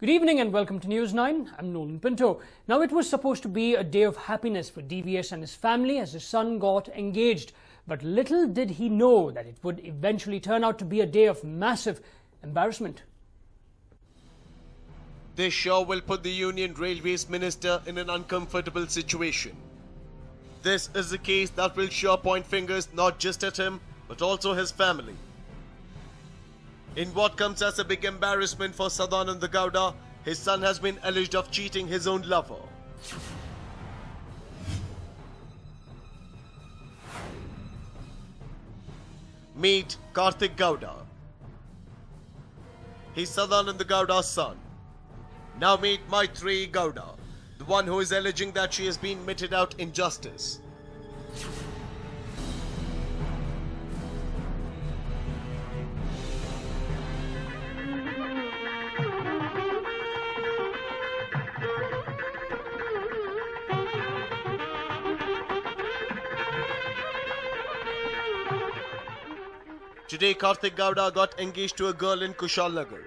Good evening and welcome to News 9. I'm Nolan Pinto. Now, it was supposed to be a day of happiness for DVS and his family as his son got engaged. But little did he know that it would eventually turn out to be a day of massive embarrassment. This show will put the Union Railways Minister in an uncomfortable situation. This is a case that will sure point fingers not just at him, but also his family. In what comes as a big embarrassment for Sadananda Gowda, his son has been alleged of cheating his own lover. Meet Karthik Gowda. He's Sadananda Gowda's son. Now meet Maitri Gowda, the one who is alleging that she has been meted out injustice. Today, Karthik Gowda got engaged to a girl in Kushalnagar.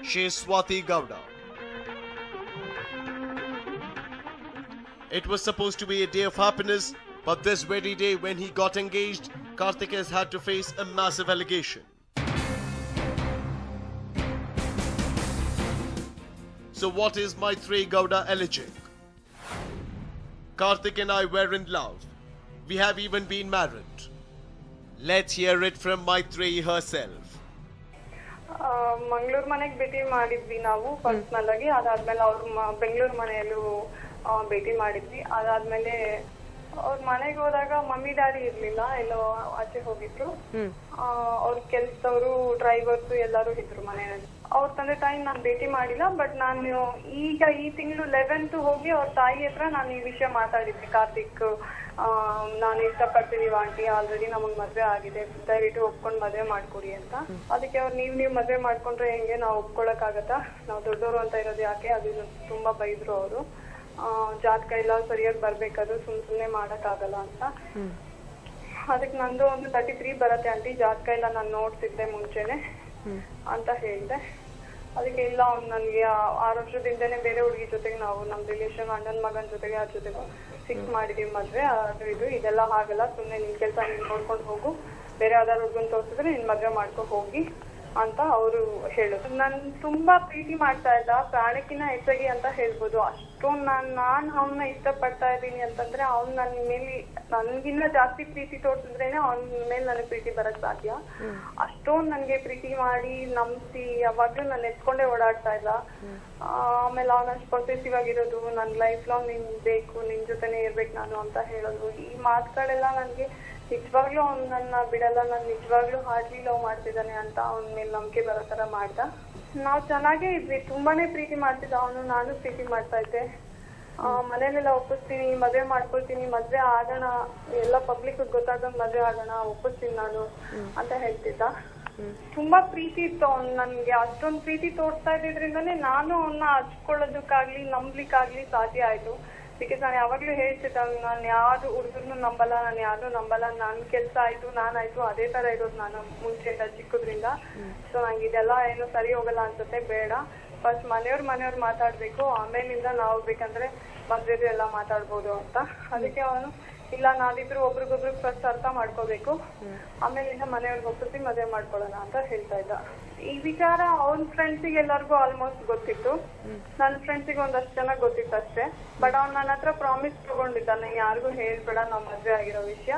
She is Swati Gowda. It was supposed to be a day of happiness, but this very day when he got engaged, Karthik has had to face a massive allegation. So what is Maitri Gowda alleging? Karthik and I were in love. We have even been married. Let's hear it from Maitri herself. Mangaluru ಮನೆಗೆ ಭೇಟಿ ಮಾಡಿದ್ವಿ ನಾವು personal ಆಗಿ. ಅದಾದ್ಮೇಲೆ ಅವ್ರ ಬೆಂಗಳೂರು ಮನೆಯಲ್ಲೂ ಭೇಟಿ ಮಾಡಿದ್ವಿ. ಅದಾದ್ಮೇಲೆ ಅವ್ರ ಮನೆಗೆ ಹೋದಾಗ ಮಮ್ಮಿ ಡ್ಯಾಡಿ ಇರ್ಲಿಲ್ಲ, ಎಲ್ಲೋ ಆಚೆ ಹೋಗಿದ್ರು. ಅವ್ರ ಕೆಲ್ಸದವರು ಡ್ರೈವರ್ಸ್ ಎಲ್ಲರೂ ಇದ್ರು ಮನೆಯಲ್ಲಿ. ಅವ್ರ ತಂದೆ ತಾಯಿ ನಾನು ಭೇಟಿ ಮಾಡಿಲ್ಲ. ಬಟ್ ನಾನು ಈಗ ಈ ತಿಂಗಳು 11th ಹೋಗಿ ಅವ್ರ ತಾಯಿ ಹತ್ರ ನಾನು ಈ ವಿಷಯ ಮಾತಾಡಿದ್ದೆ. ಕಾರ್ತಿಕ್, ನಾನು ಇಷ್ಟಪಡ್ತೀನಿ ಆಂಟಿ, ಆಲ್ರೆಡಿ ನಮಗ್ ಮದ್ವೆ ಆಗಿದೆ, ದಯವಿಟ್ಟು ಒಪ್ಕೊಂಡ್ ಮದ್ವೆ ಮಾಡ್ಕೊಡಿ ಅಂತ. ಅದಕ್ಕೆ ಅವ್ರು ನೀವ್ ಮದ್ವೆ ಮಾಡ್ಕೊಂಡ್ರೆ ಹೆಂಗೆ, ನಾವು ಒಪ್ಕೊಳಕ್ ಆಗತ್ತಾ, ನಾವು ದೊಡ್ಡವರು ಅಂತ ಇರೋದು ಯಾಕೆ, ಅದು ತುಂಬಾ ಬೈದ್ರು ಅವರು. ಜಾತಕ ಎಲ್ಲ ಸರಿಯಾಗಿ ಬರ್ಬೇಕದು, ಸುಮ್ನೆ ಮಾಡಕ್ ಆಗಲ್ಲ ಅಂತ. ಅದಕ್ಕೆ ನಂದು ಒಂದು 33 ಬರತ್ತೆ ಆಂಟಿ, ಜಾತಕ ಎಲ್ಲ ನಾನು ನೋಡ್ತಿದ್ದೆ ಮುಂಚೆನೆ ಅಂತ ಹೇಳಿದೆ. ಅದಕ್ಕೆ ಇಲ್ಲ, ಅವ್ನು ನನ್ಗೆ 6 ವರ್ಷದಿಂದನೇ ಬೇರೆ ಹುಡುಗಿ ಜೊತೆಗೆ ನಾವು ನಮ್ ರಿಲೇಷನ್ ಅಣ್ಣನ್ ಮಗನ್ ಜೊತೆಗೆ ಅದ್ರ ಜೊತೆಗೆ ಫಿಕ್ಸ್ ಮಾಡಿದೀವಿ ಮದ್ವೆ. ಅದು ಇದೆಲ್ಲ ಆಗಲ್ಲ, ಸುಮ್ನೆ ನಿನ್ ಕೆಲ್ಸ ನೀನ್ ನೋಡ್ಕೊಂಡು ಹೋಗು, ಬೇರೆ ಯಾವ್ದಾರು ಹುಡ್ಗನ್ ತೋರ್ಸಿದ್ರೆ ನಿನ್ ಮದ್ವೆ ಮಾಡ್ಕೊ ಹೋಗಿ ಅಂತ ಅವರು ಹೇಳುದು. ನನ್ ತುಂಬಾ ಪ್ರೀತಿ ಮಾಡ್ತಾ ಇದ್ದ, ಪ್ರಾಣಕ್ಕಿನ್ನ ಹೆಚ್ಚಾಗಿ ಅಂತ ಹೇಳ್ಬೋದು. ಅಷ್ಟೊಂದು ನಾನ್ ಅವನ್ನ ಇಷ್ಟಪಡ್ತಾ ಇದ್ದೀನಿ ಅಂತಂದ್ರೆ ಅವ್ನ್ ನನ್ ಮೇಲೆ ನನ್ಗಿನ್ನ ಜಾಸ್ತಿ ಪ್ರೀತಿ ತೋರ್ಸಿದ್ರೇನೆ ಅವನ್ ಮೇಲೆ ನನಗ್ ಪ್ರೀತಿ ಬರಕ್ ಸಾಧ್ಯ. ಅಷ್ಟೊಂದ್ ನನ್ಗೆ ಪ್ರೀತಿ ಮಾಡಿ ನಂಬಿಸಿ ಯಾವಾಗ್ಲೂ ನಾನು ಎತ್ಕೊಂಡೇ ಓಡಾಡ್ತಾ ಇದ್ದ. ಆಮೇಲೆ ಅವನಷ್ಟು ಪೊಸೆಸಿವ್ ಆಗಿರೋದು, ನನ್ ಲೈಫ್ ಲಾಂಗ್ ನಿನ್ ಬೇಕು, ನಿನ್ ಜೊತೆನೆ ಇರ್ಬೇಕು ನಾನು ಅಂತ ಹೇಳೋದು, ಈ ಮಾತುಗಳೆಲ್ಲ ನನ್ಗೆ ನಿಜವಾಗ್ಲೂ ಅವ್ನ್ ನನ್ನ ಬಿಡಲ್ಲ, ನಾನು ನಿಜವಾಗ್ಲೂ ಹಾರ್ಡ್ಲಿ ಲವ್ ಮಾಡ್ತಿದ್ದಾನೆ ಅಂತ ಅವನ ಮೇಲೆ ನಂಬಿಕೆ ಬರೋ ತರ ಮಾಡ್ದ. ನಾವ್ ಚೆನ್ನಾಗೇ ಇದ್ವಿ, ತುಂಬಾನೇ ಪ್ರೀತಿ ಮಾಡ್ತಿದ್ದ ಅವನು, ನಾನು ಪ್ರೀತಿ ಮಾಡ್ತಾ ಇದ್ದೆ. ಮನೇಲೆಲ್ಲ ಒಪ್ಪಿಸ್ತೀನಿ, ಮದ್ವೆ ಮಾಡ್ಕೊಳ್ತೀನಿ, ಮದ್ವೆ ಆಗೋಣ, ಎಲ್ಲ ಪಬ್ಲಿಕ್ ಗೊತ್ತಾಗಂಗ್ ಮದ್ವೆ ಆಗೋಣ, ಒಪ್ಪಿಸ್ತೀನಿ ನಾನು ಅಂತ ಹೇಳ್ತಿದ್ದ. ತುಂಬಾ ಪ್ರೀತಿ ಇತ್ತು ಅವ್ನ್ ನನ್ಗೆ. ಅಷ್ಟೊಂದ್ ಪ್ರೀತಿ ತೋರ್ಸ್ತಾ ಇದ್ದಿದ್ರಿಂದಾನೇ ನಾನು ಅವನ್ನ ಹಚ್ಕೊಳ್ಳೋದಕ್ಕಾಗ್ಲಿ ನಂಬ್ಲಿಕ್ಕಾಗ್ಲಿ ಸಾಧ್ಯ ಆಯ್ತು. ಬಿಕಾಸ್ ನಾನು ಯಾವಾಗ್ಲೂ ಹೇಳ್ತಿದ್ದ, ನಾನು ಯಾರು ಹುಡುಗರ್ನು ನಂಬಲ್ಲ, ನಾನು ಯಾರು ನಂಬಲ್ಲ, ನನ್ ಕೆಲ್ಸ ಆಯ್ತು, ನಾನಾಯ್ತು, ಅದೇ ತರ ಇರೋದು ನಾನು ಮುಂಚೆಯಿಂದ ಚಿಕ್ಕದ್ರಿಂದ. ಸೊ ನಂಗೆ ಇದೆಲ್ಲ ಏನು ಸರಿ ಹೋಗಲ್ಲ ಅನ್ಸುತ್ತೆ, ಬೇಡ, ಫಸ್ಟ್ ಮನೆಯವ್ರು ಮಾತಾಡ್ಬೇಕು, ಆಮೇಲಿಂದ ನಾವು ಬೇಕಂದ್ರೆ ಮದ್ವೆದು ಎಲ್ಲ ಮಾತಾಡ್ಬೋದು ಅಂತ. ಅದಕ್ಕೆ ಅವನು ಇಲ್ಲ, ನಾವಿಬ್ರು ಒಬ್ರಿಗೊಬ್ರು ಫಸ್ಟ್ ಅರ್ಥ ಮಾಡ್ಕೋಬೇಕು, ಆಮೇಲಿಂದ ಮನೆಯವ್ರಿಗೆ ಒಪ್ಪಿಸಿ ಮದುವೆ ಮಾಡ್ಕೊಳ್ಳೋಣ ಅಂತ ಹೇಳ್ತಾ ಇದ್ದ. ಈ ವಿಚಾರ ಅವನ್ ಫ್ರೆಂಡ್ಸಿಗೆ ಎಲ್ಲರಿಗೂ ಆಲ್ಮೋಸ್ಟ್ ಗೊತ್ತಿತ್ತು, ನನ್ ಫ್ರೆಂಡ್ಸಿಗೆ ಒಂದಷ್ಟು ಚೆನ್ನಾಗಿ ಗೊತ್ತಿತ್ತು ಅಷ್ಟೇ. ಬಟ್ ಅವ್ನ್ ನನ್ನ ಹತ್ರ ಪ್ರಾಮಿಸ್ ತಗೊಂಡಿದ್ದ, ನಂಗೆ ಯಾರಿಗೂ ಹೇಳ್ಬೇಡ ನಾವ್ ಮದ್ವೆ ಆಗಿರೋ ವಿಷಯ,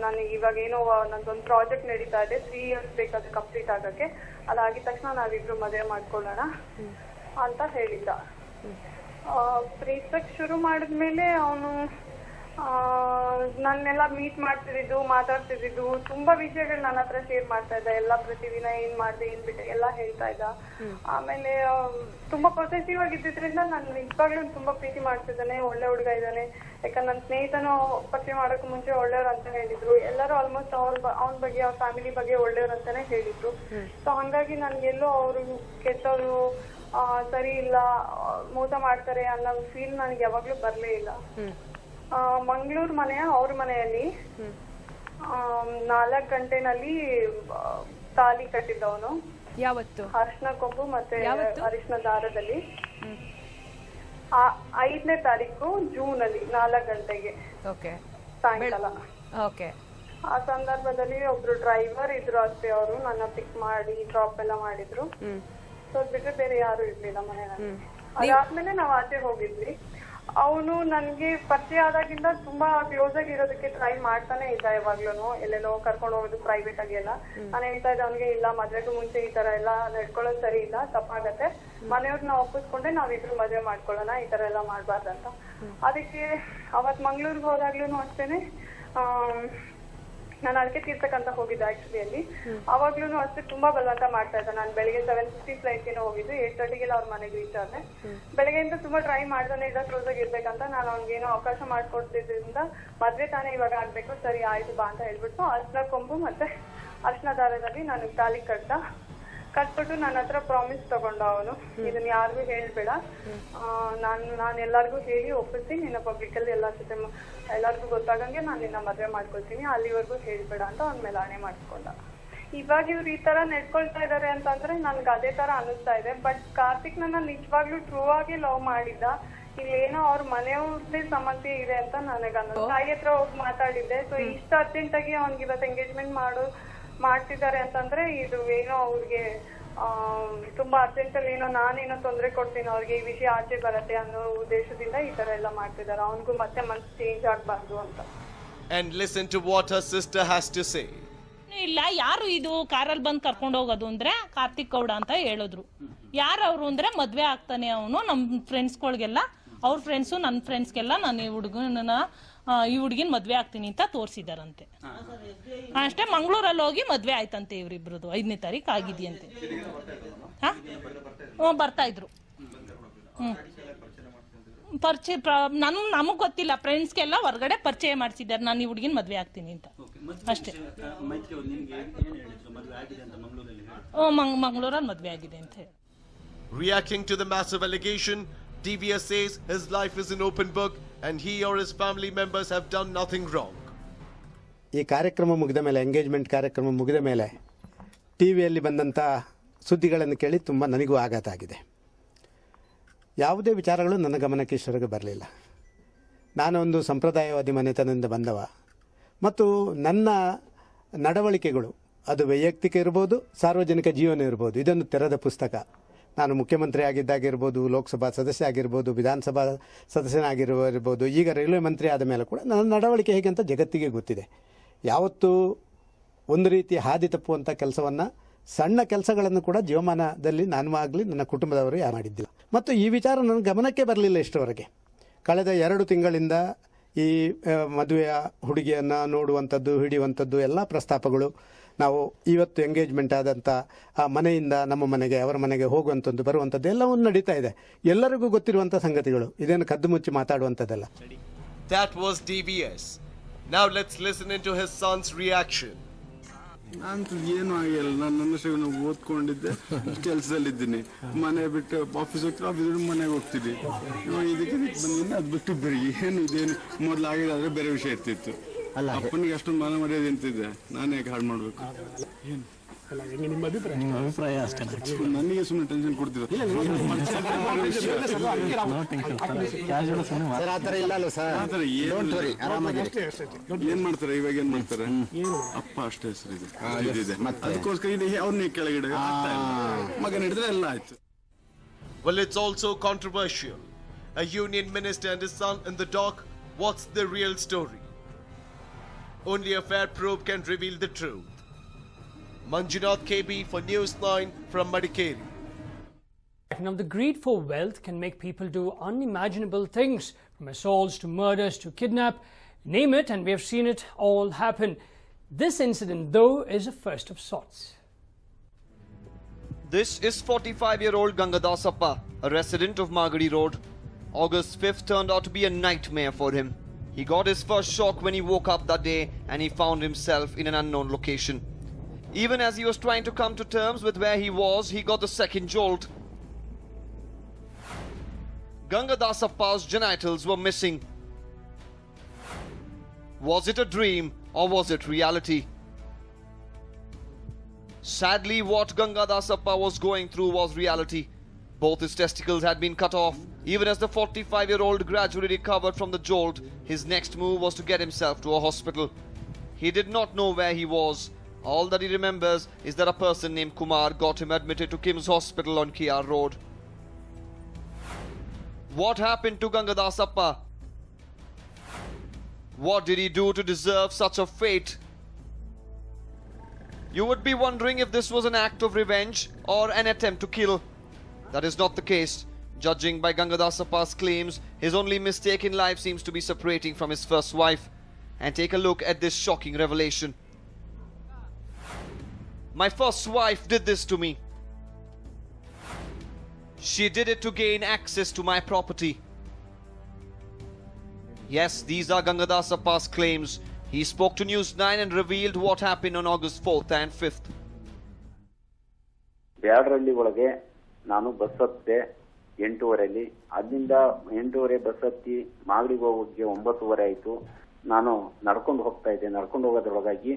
ನನಗೆ ಇವಾಗ ಏನೋ ನಂದೊಂದು ಪ್ರಾಜೆಕ್ಟ್ ನಡೀತಾ ಇದೆ, 3 years ಬೇಕಾದ್ರೆ ಕಂಪ್ಲೀಟ್ ಆಗಕ್ಕೆ, ಅದಾಗಿದ ತಕ್ಷಣ ನಾವಿಬ್ರು ಮದುವೆ ಮಾಡ್ಕೊಳ್ಳೋಣ ಅಂತ ಹೇಳಿದ್ದ. ಪ್ರೀಸಕ್ ಶುರು ಮಾಡಿದ್ಮೇಲೆ ಅವನು ನನ್ನೆಲ್ಲ ಮೀಟ್ ಮಾಡ್ತಿದ್ದು, ಮಾತಾಡ್ತಿದ್ದು, ತುಂಬಾ ವಿಷಯಗಳು ನನ್ನ ಹತ್ರ ಶೇರ್ ಮಾಡ್ತಾ ಇದ್ದ. ಎಲ್ಲ ಪ್ರತಿದಿನ ಏನ್ ಮಾಡ್ದೆ, ಏನ್ ಬಿಟ್ಟೆ ಎಲ್ಲ ಹೇಳ್ತಾ ಇದ್ದ. ಆಮೇಲೆ ತುಂಬಾ ಪೊಸೆಸಿವ್ ಆಗಿದ್ದಿದ್ರಿಂದ ನಾನು ನಿಜವಾಗ್ಲೂ ತುಂಬಾ ಪ್ರೀತಿ ಮಾಡ್ತಿದ್ದಾನೆ, ಒಳ್ಳೆ ಹುಡುಗ ಇದ್ದಾನೆ. ಯಾಕಂದ್ರೆ ನನ್ನ ಸ್ನೇಹಿತನು ಪರಿಚಯ ಮಾಡೋಕ್ ಮುಂಚೆ ಒಳ್ಳೆಯವ್ರು ಅಂತ ಹೇಳಿದ್ರು. ಎಲ್ಲರೂ ಆಲ್ಮೋಸ್ಟ್ ಅವ್ನ ಬಗ್ಗೆ, ಅವ್ರ ಫ್ಯಾಮಿಲಿ ಬಗ್ಗೆ ಒಳ್ಳೆಯವ್ರು ಅಂತಾನೆ ಹೇಳಿದ್ರು. ಸೊ ಹಂಗಾಗಿ ನನ್ಗೆಲ್ಲೋ ಅವ್ರು ಕೆಟ್ಟವ್ರು, ಸರಿ ಇಲ್ಲ, ಮೋಸ ಮಾಡ್ತಾರೆ ಅನ್ನೋ ಫೀಲ್ ನನಗೆ ಯಾವಾಗ್ಲೂ ಬರ್ಲೇ ಇಲ್ಲ. ಮಂಗಳೂರು ಮನೆಯ ಅವ್ರ ಮನೆಯಲ್ಲಿ 4 ಗಂಟೆನಲ್ಲಿ ತಾಲಿ ಕಟ್ಟಿದ್ದವನು. ಯಾವತ್ತು? ಅರಿಶಿನ ಕೊಂಬು ಮತ್ತೆ ಅರಿಶಿನ ದಾರದಲ್ಲಿ. 5ನೇ ತಾರೀಕು ಜೂನ್ ಅಲ್ಲಿ 4 ಗಂಟೆಗೆ ಸಾಯಂಕಾಲ. ಆ ಸಂದರ್ಭದಲ್ಲಿ ಒಬ್ರು ಡ್ರೈವರ್ ಇದ್ರು ಅಷ್ಟೇ, ಅವರು ನನ್ನ ಪಿಕ್ ಮಾಡಿ ಡ್ರಾಪ್ ಎಲ್ಲ ಮಾಡಿದ್ರು. ಸೊ ಬಿಟ್ರೆ ಬೇರೆ ಯಾರು ಇರ್ಲಿಲ್ಲ ಮನೆಯಲ್ಲಿ. ಅದಾದ್ಮೇಲೆ ನಾವ್ ಆಚೆ ಹೋಗಿದ್ವಿ. ಅವನು ನನ್ಗೆ ಪರಿಚಯ ಆದಾಗಿಂದ ತುಂಬಾ ಕ್ಲೋಸ್ ಆಗಿ ಇರೋದಕ್ಕೆ ಟ್ರೈ ಮಾಡ್ತಾನೆ ಇದ್ದ. ಯಾವಾಗ್ಲೂ ಎಲ್ಲೆಲ್ಲೋ ಕರ್ಕೊಂಡು ಹೋಗೋದು ಪ್ರೈವೇಟ್ ಆಗಿ ಎಲ್ಲ. ನಾನು ಹೇಳ್ತಾ ಇದ್ದೆ ಅವನಿಗೆ, ಇಲ್ಲ ಮದ್ವೆಗೂ ಮುಂಚೆ ಈ ತರ ಎಲ್ಲ ನಡ್ಕೊಳ್ಳೋದು ಸರಿ ಇಲ್ಲ, ತಪ್ಪಾಗತ್ತೆ, ಮನೆಯವ್ರನ್ನ ಒಪ್ಪಿಸ್ಕೊಂಡೆ ನಾವಿಬ್ರು ಮದ್ವೆ ಮಾಡ್ಕೊಳ್ಳೋಣ, ಈ ತರ ಎಲ್ಲ ಮಾಡ್ಬಾರ್ದಂತ. ಅದಕ್ಕೆ ಅವತ್ ಮಂಗ್ಳೂರ್ಗೆ ಹೋದಾಗ್ಲೂ ಅಷ್ಟೇನೆ, ನಾನು ಅದಕ್ಕೆ ತೀರ್ಸಕ್ಕಂತ ಹೋಗಿದ್ದೆ ಆಕ್ಚುಲಿ ಅಲ್ಲಿ. ಅವಾಗ್ಲೂ ಅಷ್ಟೇ ತುಂಬಾ ಬಲವಂತ ಮಾಡ್ತಾ ಇದ್ದೆ. ನಾನು ಬೆಳಿಗ್ಗೆ 7:50 ಫ್ಲೈಟ್ಗೆ ಹೋಗಿದ್ದು, 8:30ಗೆಲ್ಲ ಅವ್ರ ಮನೆಗೆ ರೀಚ್ ಆದ್ರೆ. ಬೆಳಗ್ಗೆಯಿಂದ ತುಂಬಾ ಟ್ರೈ ಮಾಡ್ತಾನೆ ಇದ್ದ ಕ್ಲೋಸ್ ಆಗಿ ಇರ್ಬೇಕಂತ. ನಾನು ಅವ್ನಿಗೇನೋ ಅವಕಾಶ ಮಾಡ್ಕೊಡ್ತಿದ್ರಿಂದ, ಮದ್ವೆ ತಾನೇ ಇವಾಗ ಆಗ್ಬೇಕು, ಸರಿ ಆಯ್ತು ಬಾ ಅಂತ ಹೇಳ್ಬಿಟ್ಟು ಅರಿಶಿನ ಕೊಂಬು ಮತ್ತೆ ಅರಿಶಿನ ದಾರದಲ್ಲಿ ನನಗೆ ತಾಲಿ ಕಟ್ಬಿಟ್ಟು ನನ್ನ ಹತ್ರ ಪ್ರಾಮಿಸ್ ತಗೊಂಡ ಅವನು, ಇದನ್ನ ಯಾರಿಗೂ ಹೇಳ್ಬೇಡ, ನಾನು ಎಲ್ಲಾರ್ಗು ಹೇಳಿ ಒಪ್ಪಿಸಿ ನಿನ್ನ ಪಬ್ಲಿಕ್ ಅಲ್ಲಿ ಎಲ್ಲಾರ್ಗು ಗೊತ್ತಾಗಂಗೆ ನಾನು ನಿನ್ನ ಮದ್ವೆ ಮಾಡ್ಕೊಳ್ತೀನಿ, ಅಲ್ಲಿವರೆಗೂ ಹೇಳ್ಬೇಡ ಅಂತ ಅವ್ನ ಮೇಲೆ ಆಣೆ ಮಾಡಿಸ್ಕೊಂಡ. ಇವಾಗ ಇವ್ರು ಈ ತರ ನಡ್ಕೊಳ್ತಾ ಇದಾರೆ ಅಂತಂದ್ರೆ ನನ್ಗೆ ಅದೇ ತರ ಅನಿಸ್ತಾ ಇದೆ. ಬಟ್ ಕಾರ್ತಿಕ್ ನನ್ನ ನಿಜವಾಗ್ಲೂ ಟ್ರೂ ಆಗಿ ಲವ್ ಮಾಡಿದ್ದ, ಇಲ್ಲೇನೋ ಅವ್ರ ಮನೆಯವ್ರದ್ದೇ ಸಮಸ್ಯೆ ಇದೆ ಅಂತ ನನಗೆ ಅನ್ನಿಸ್ತು. ತಾಯಿ ಹತ್ರ ಹೋಗಿ ಮಾತಾಡಿದ್ದೆ. ಸೊ ಇಷ್ಟು ಅರ್ಜೆಂಟ್ ಆಗಿ ಅವ್ನಿಗೆ ಇವತ್ತು ಎಂಗೇಜ್ಮೆಂಟ್ ಮಾಡ್ತಿದ್ದಾರೆ ಅಂತಂದ್ರೆ ಇದು ಏನೋ ಅವ್ರಿಗೆ ತುಂಬಾ ಅರ್ಜೆಂಟ್ ಅಲ್ಲಿ ಏನೋ ನಾನೇನೋ ತೊಂದರೆ ಕೊಡ್ತೀನಿ ಅವ್ರಿಗೆ, ಈ ವಿಷಯ ಆಚೆ ಬರತ್ತೆ ಅನ್ನೋ ಉದ್ದೇಶದಿಂದ ಈ ತರ ಎಲ್ಲ ಮಾಡ್ತಿದ್ದಾರೆ. ಅವನಿಗೂ ಮತ್ತೆ ಮನ್ಸು ಚೇಂಜ್ ಆಗ್ಬಾರ್ದು ಅಂತ. And listen to what her sister has to say. ಇಲ್ಲ, ಯಾರು ಇದು ಕಾರಲ್ಲಿ ಬಂದು ಕರ್ಕೊಂಡು ಹೋಗೋದು ಅಂದ್ರೆ ಕಾರ್ತಿಕ್ ಗೌಡ ಅಂತ ಹೇಳಿದ್ರು. ಯಾರು ಅವರು ಅಂದ್ರೆ ಮದ್ವೆ ಆಗ್ತಾನೆ ಅವನು, ನಮ್ಮ ಫ್ರೆಂಡ್ಸ್ಗಳಿಗೆಲ್ಲ, ಅವ್ರ ಫ್ರೆಂಡ್ಸು ನನ್ನ ಫ್ರೆಂಡ್ಸ್ಗೆಲ್ಲ ನಾನು ಈ ಹುಡುಗಿನ ಮದ್ವೆ ಆಗ್ತೀನಿ ಅಂತ ತೋರಿಸಿದಾರಂತೆ. ಅಷ್ಟೇ, ಮಂಗಳೂರಲ್ಲಿ ಹೋಗಿ ಮದ್ವೆ ಆಯ್ತಂತೆ ಇವ್ರಿಬ್ರದ್ದು. 5ನೇ ತಾರೀಕು ಆಗಿದೆಯಂತೆ. ಬರ್ತಾ ಇದ್ರು. ಪರಿಚಯ ನಮಗ್ ಗೊತ್ತಿಲ್ಲ, ಫ್ರೆಂಡ್ಸ್ಗೆಲ್ಲ ಹೊರಗಡೆ ಪರಿಚಯ ಮಾಡಿಸಿದ್ದಾರೆ, ನಾನು ಈ ಹುಡುಗಿನ ಮದ್ವೆ ಆಗ್ತೀನಿ ಅಂತ ಅಷ್ಟೇ. ಮಂಗಳೂರಲ್ಲಿ ಮದ್ವೆ ಆಗಿದೆ ಅಂತ ಹೇಳಿ. Reacting to the massive allegation, DVS says his life is an open book and he or his family members have done nothing wrong. ಈ ಕಾರ್ಯಕ್ರಮ ಮುಗಿದ ಮೇಲೆ, ಎಂಗೇಜ್ಮೆಂಟ್ ಕಾರ್ಯಕ್ರಮ ಮುಗಿದ ಮೇಲೆ ಟಿವಿಯಲ್ಲಿ ಬಂದಂಥ ಸುದ್ದಿಗಳನ್ನು ಕೇಳಿ ತುಂಬ ನನಗೂ ಆಘಾತ ಆಗಿದೆ. ಯಾವುದೇ ವಿಚಾರಗಳು ನನ್ನ ಗಮನಕ್ಕೆ ಇಷ್ಟವರೆಗೆ ಬರಲಿಲ್ಲ. ನಾನೊಂದು ಸಂಪ್ರದಾಯವಾದಿ ಮನೆತನದಿಂದ ಬಂದವ ಮತ್ತು ನನ್ನ ನಡವಳಿಕೆಗಳು ಅದು ವೈಯಕ್ತಿಕ ಇರ್ಬೋದು, ಸಾರ್ವಜನಿಕ ಜೀವನ ಇರ್ಬೋದು, ಇದೊಂದು ತೆರೆದ ಪುಸ್ತಕ. ನಾನು ಮುಖ್ಯಮಂತ್ರಿ ಆಗಿದ್ದಾಗಿರ್ಬೋದು, ಲೋಕಸಭಾ ಸದಸ್ಯ ಆಗಿರ್ಬೋದು, ವಿಧಾನಸಭಾ ಸದಸ್ಯನಾಗಿರ್ಬೋದು, ಈಗ ರೈಲ್ವೆ ಮಂತ್ರಿ ಆದ ಮೇಲೆ ಕೂಡ ನನ್ನ ನಡವಳಿಕೆ ಹೇಗೆ ಅಂತ ಜಗತ್ತಿಗೆ ಗೊತ್ತಿದೆ. ಯಾವತ್ತೂ ಒಂದು ರೀತಿಯ ಹಾದಿ ತಪ್ಪುವಂಥ ಕೆಲಸವನ್ನು, ಸಣ್ಣ ಕೆಲಸಗಳನ್ನು ಕೂಡ ಜೀವಮಾನದಲ್ಲಿ ನಾನು ಆಗಲಿ ನನ್ನ ಕುಟುಂಬದವರು ಯಾರು ಮಾಡಿದ್ದಿಲ್ಲ. ಮತ್ತು ಈ ವಿಚಾರ ನನ್ನ ಗಮನಕ್ಕೆ ಬರಲಿಲ್ಲ ಇಷ್ಟವರೆಗೆ. ಕಳೆದ 2 ತಿಂಗಳಿಂದ ಈ ಮದುವೆಯ ಹುಡುಗಿಯನ್ನು ನೋಡುವಂಥದ್ದು, ಹಿಡಿಯುವಂಥದ್ದು ಎಲ್ಲ ಪ್ರಸ್ತಾಪಗಳು, ನಾವು ಇವತ್ತು ಎಂಗೇಜ್ಮೆಂಟ್ ಆದಂಥ ಆ ಮನೆಯಿಂದ ನಮ್ಮ ಮನೆಗೆ, ಅವರ ಮನೆಗೆ ಹೋಗುವಂಥದ್ದು, ಬರುವಂಥದ್ದು ಎಲ್ಲವೂ ನಡೀತಾ ಇದೆ. ಎಲ್ಲರಿಗೂ ಗೊತ್ತಿರುವಂಥ ಸಂಗತಿಗಳು, ಇದೇನು ಕದ್ದು ಮುಚ್ಚಿ ಮಾತಾಡುವಂಥದ್ದಲ್ಲ. That was DVS. Now let's listen into his son's reaction. ಅಂತ ಏನು ಆಗಿಲ್ಲ. ನಾನು ಓದ್ಕೊಂಡಿದ್ದೆ, ಕೆಲಸದಲ್ಲಿದ್ದೀನಿ, ಮನೆ ಬಿಟ್ಟು ಆಫೀಸ್ ಹೋಗ್ತೀನಿ, ಆಫೀಸ್ ಬಿಟ್ಟು ಮನೆಗೆ ಹೋಗ್ತೀನಿ. ಇವಾಗ ಇದಕ್ಕೆ ಬಂದಿದ್ದೀನಿ, ಅದು ಬಿಟ್ಟು ಬೇರೆ ಏನು ಇದೇನು ಮೊದಲಾಗಿದೆ ಆದರೆ ಬೇರೆ ವಿಷಯ ಇರ್ತಿತ್ತು. ಅಪ್ಪನಿಗೆ ಅಷ್ಟೊಂದು ಮನೆ ಮರ್ಯಾದೆ ಅಂತಿದ್ದೆ, ನಾನು ಯಾಕೆ ಹಾಳು ಮಾಡಬೇಕು? ಅಭಿಪ್ರಾಯ ಅಷ್ಟೇ. ನನಗೆ ಸುಮ್ಮನೆ ಟೆನ್ಷನ್ ಕೊಡ್ತಿದ್ದೆ. ಏನ್ ಮಾಡ್ತಾರೆ ಇವಾಗ, ಏನ್ ಮಾಡ್ತಾರೆ? ಅಪ್ಪ ಅಷ್ಟೇ ಹೆಸರಿದೆ, ಅದಕ್ಕೋಸ್ಕರ ಅವ್ರನ್ನ ಕೆಳಗಡೆ ಮಗನ ಹಿಡಿದ್ರೆ ಎಲ್ಲ ಆಯ್ತು. Well, it's also controversial. A union minister and his son in the dock. What's the real story? Only a fair probe can reveal the truth. Manjunath KB for News 9 from Madikeri. Now, the greed for wealth can make people do unimaginable things, from assaults to murders to kidnap, name it, and we have seen it all happen. This incident, though, is a first of sorts. This is 45-year-old Gangadasappa, a resident of Magadi Road. August 5th turned out to be a nightmare for him. He got his first shock when he woke up that day and he found himself in an unknown location. Even as he was trying to come to terms with where he was, he got the second jolt. Gangadasappa's genitals were missing. Was it a dream or was it reality? Sadly, what Ganga Dasappa was going through was reality. Both his testicles had been cut off. Even as the 45-year-old gradually recovered from the jolt, his next move was to get himself to a hospital. He did not know where he was. All that he remembers is that a person named Kumar got him admitted to Kim's Hospital on KR Road. What happened to Ganga Dasappa? What did he do to deserve such a fate? You would be wondering if this was an act of revenge or an attempt to kill. That is not the case. Judging by Ganga Dasappa's claims, his only mistake in life seems to be separating from his first wife. And take a look at this shocking revelation. My first wife did this to me. She did it to gain access to my property. Yes, these are Ganga Dasappa's claims. He spoke to News 9 and revealed what happened on August 4th and 5th. Byadrahalli ಒಳಗೆ ನಾನು bus ಹತ್ತಿದೆ 8:30 ಅಲ್ಲಿಂದ 8:30 bus ಹತ್ತಿ ಮಾಗಡಿಗೆ ಹೋಗೋಕ್ಕೆ 9:30 ಆಯಿತು. ನಾನು ನಡ್ಕೊಂಡು ಹೋಗ್ತಾ ಇದ್ದೆ. ನಡ್ಕೊಂಡು ಹೋಗೋದ್ರೊಳಗಾಗಿ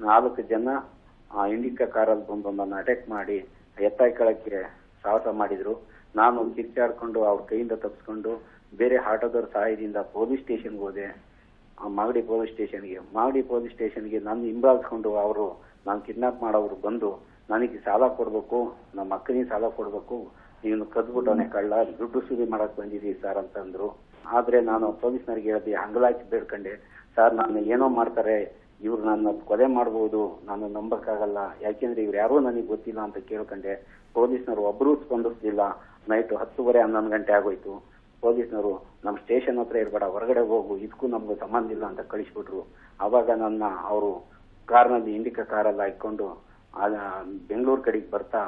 4 ಜನ ಇಂಡಿಕಾ ಕಾರಲ್ಲಿ ಬಂದು ನನ್ನ ಅಟ್ಯಾಕ್ ಮಾಡಿ ಎತ್ತಾಯಿ ಕೆಳಕ್ಕೆ ಸಾಹಸ ಮಾಡಿದ್ರು. ನಾನು ಕಿರ್ಚಾಡ್ಕೊಂಡು ಅವ್ರ ಕೈಯಿಂದ ತಪ್ಪಿಸ್ಕೊಂಡು ಬೇರೆ ಆಟೋದವ್ರ ಸಹಾಯದಿಂದ ಪೊಲೀಸ್ ಸ್ಟೇಷನ್ಗೆ ಹೋದೆ. ಮಾಗಡಿ ಪೊಲೀಸ್ ಸ್ಟೇಷನ್ಗೆ ನಾನು ಹಿಂಬಾಲಿಸ್ಕೊಂಡು ಅವರು ನಾನು ಕಿಡ್ನಾಪ್ ಮಾಡೋರು ಬಂದು ನನಗೆ ಸಾಲ ಕೊಡ್ಬೇಕು, ನಮ್ಮ ಅಕ್ಕನಿಗೆ ಸಾಲ ಕೊಡ್ಬೇಕು, ನೀನು ಕದ್ಬಿಟ್ಟವನೇ ಕಳ್ಳ, ದುಡ್ಡು ಸುಲಿ ಮಾಡಕ್ ಬಂದಿದ್ದೀವಿ ಸರ್ ಅಂತಂದ್ರು. ಆದ್ರೆ ನಾನು ಪೊಲೀಸ್ನವ್ರಿಗೆ ಹೇಳಿದೆ, ಹಂಗಲಾಚಿ ಬೇಡ್ಕೊಂಡೆ, ಸರ್ ನಾನು ಏನೋ ಮಾಡ್ತಾರೆ, ಇವ್ರು ನನ್ನ ಕೊಲೆ ಮಾಡ್ಬೋದು, ನಾನು ನಂಬಕ್ಕಾಗಲ್ಲ, ಯಾಕೆಂದ್ರೆ ಇವ್ರು ಯಾರೋ ನನಗೆ ಗೊತ್ತಿಲ್ಲ ಅಂತ ಕೇಳ್ಕೊಂಡೆ. ಪೊಲೀಸ್ನವರು ಒಬ್ಬರೂ ಸ್ಪಂದಿಸ್ಲಿಲ್ಲ. ನೈಟ್ 10:30 11 ಗಂಟೆ ಆಗೋಯ್ತು. ಪೊಲೀಸ್ನವರು ನಮ್ಮ ಸ್ಟೇಷನ್ ಹತ್ರ ಇರ್ಬೇಡ, ಹೊರಗಡೆ ಹೋಗು, ಇದಕ್ಕೂ ನಮ್ಗೆ ಸಂಬಂಧ ಇಲ್ಲ ಅಂತ ಕಳಿಸ್ಬಿಟ್ರು. ಅವಾಗ ನನ್ನ ಅವರು ಕಾರ್ನಲ್ಲಿ ಇಂಡಿಕಾ ಕಾರಲ್ಲಿ ಹಾಕೊಂಡು ಬೆಂಗಳೂರು ಕಡೆಗೆ ಬರ್ತಾ